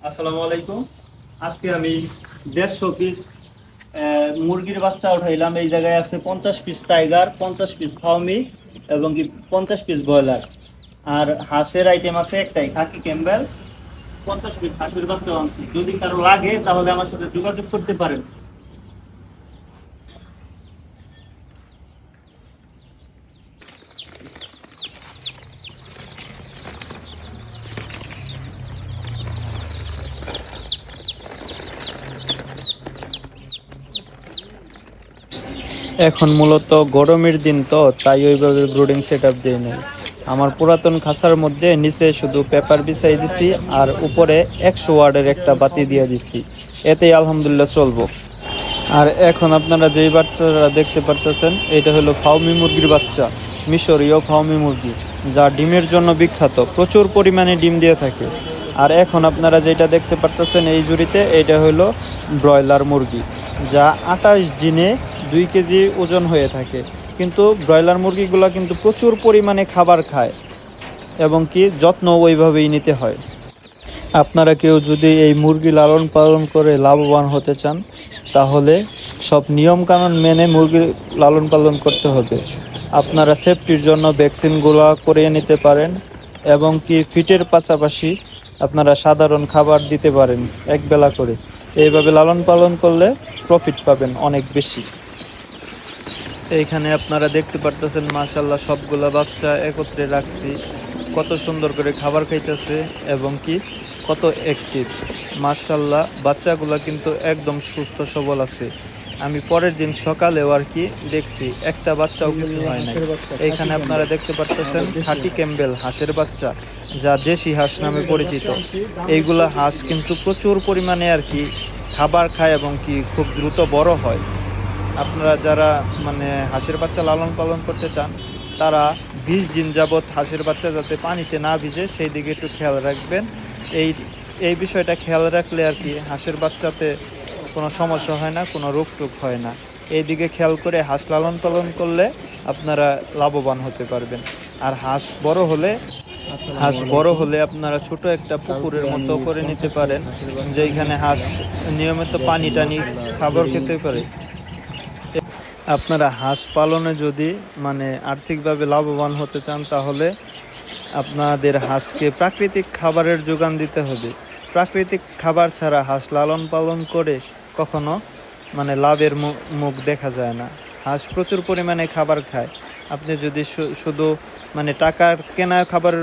আসসালামু আলাইকুম। আজকে আমি 150 পিস মুরগির বাচ্চা উঠাইলাম। এই জায়গায় আছে 50 পিস টাইগার, 50 পিস ফাউমি এবং কি 50 পিস ব্রয়লার। আর হাঁসের আইটেম আছে একটাই, খাকি ক্যাম্বেল। 50 পিস হাঁসের বাচ্চা আনছি। যদি কারো লাগে তাহলে আমার সাথে যোগাযোগ করতে পারেন। এখন মূলত গরমের দিন, তো তাই ওইভাবে ব্রুডিং সেট আপ দিই নাই। আমার পুরাতন খাঁচার মধ্যে নিচে শুধু পেপার বিছাই দিছি আর উপরে 100 ওয়াটের একটা বাতি দিয়ে দিছি। এতেই আলহামদুলিল্লাহ চলবো। আর এখন আপনারা যেই বাচ্চারা দেখতে পারতেছেন, এটা হলো ফাউমি মুরগির বাচ্চা, মিশরীয় ফাউমি মুরগি, যা ডিমের জন্য বিখ্যাত, প্রচুর পরিমাণে ডিম দিয়ে থাকে। আর এখন আপনারা যেটা দেখতে পারতেছেন এই জুড়িতে, এটা হলো ব্রয়লার মুরগি, যা 28 দিনে 2 কেজি ওজন হয়ে থাকে। কিন্তু ব্রয়লার মুরগিগুলো কিন্তু প্রচুর পরিমাণে খাবার খায় এবং কি যত্ন ওইভাবেই নিতে হয়। আপনারা কেউ যদি এই মুরগি লালন পালন করে লাভবান হতে চান, তাহলে সব নিয়মকানুন মেনে মুরগি লালন পালন করতে হবে। আপনারা সেফটির জন্য ভ্যাকসিনগুলো করিয়ে নিতে পারেন এবং কি ফিটের পাশাপাশি আপনারা সাধারণ খাবার দিতে পারেন একবেলা করে। এইভাবে লালন পালন করলে প্রফিট পাবেন অনেক বেশি। এইখানে আপনারা দেখতে পারতেছেন, মাশাআল্লাহ সবগুলা বাচ্চা একত্রে রাখছি, কত সুন্দর করে খাবার খাইতেছে এবং কি কত অ্যাক্টিভ। মাশাআল্লাহ বাচ্চাগুলা কিন্তু একদম সুস্থ সবল আছে। আমি পরের দিন সকালেও আর কি দেখছি, একটা বাচ্চাও কিছু হয় নাই। এইখানে আপনারা দেখতে পারতেছেন খাকি ক্যাম্বেল হাঁসের বাচ্চা, যা দেশি হাঁস নামে পরিচিত। এইগুলা হাঁস কিন্তু প্রচুর পরিমাণে আর কি খাবার খায় এবং কি খুব দ্রুত বড় হয়। আপনারা যারা হাঁসের বাচ্চা লালন পালন করতে চান, তারা 20 দিন যাবৎ হাঁসের বাচ্চা যাতে পানিতে না ভিজে সেই দিকে একটু খেয়াল রাখবেন। এই এই বিষয়টা খেয়াল রাখলে আর কি হাঁসের বাচ্চাতে কোনো সমস্যা হয় না, কোনো রোগ টোগ হয় না। এই দিকে খেয়াল করে হাঁস লালন পালন করলে আপনারা লাভবান হতে পারবেন। আর হাঁস বড় হলে আপনারা ছোট একটা পুকুরের মতো করে নিতে পারেন, যেখানে হাঁস নিয়মিত পানি টানি খাবার খেতে পারে। আপনারা হাঁস পালনে যদি আর্থিকভাবে লাভবান হতে চান, তাহলে আপনাদের হাঁসকে প্রাকৃতিক খাবারের যোগান দিতে হবে। প্রাকৃতিক খাবার ছাড়া হাঁস লালন পালন করে কখনো লাভের মুখ দেখা যায় না। হাঁস প্রচুর পরিমাণে খাবার খায়। আপনি যদি শুধু টাকার কেনা খাবারের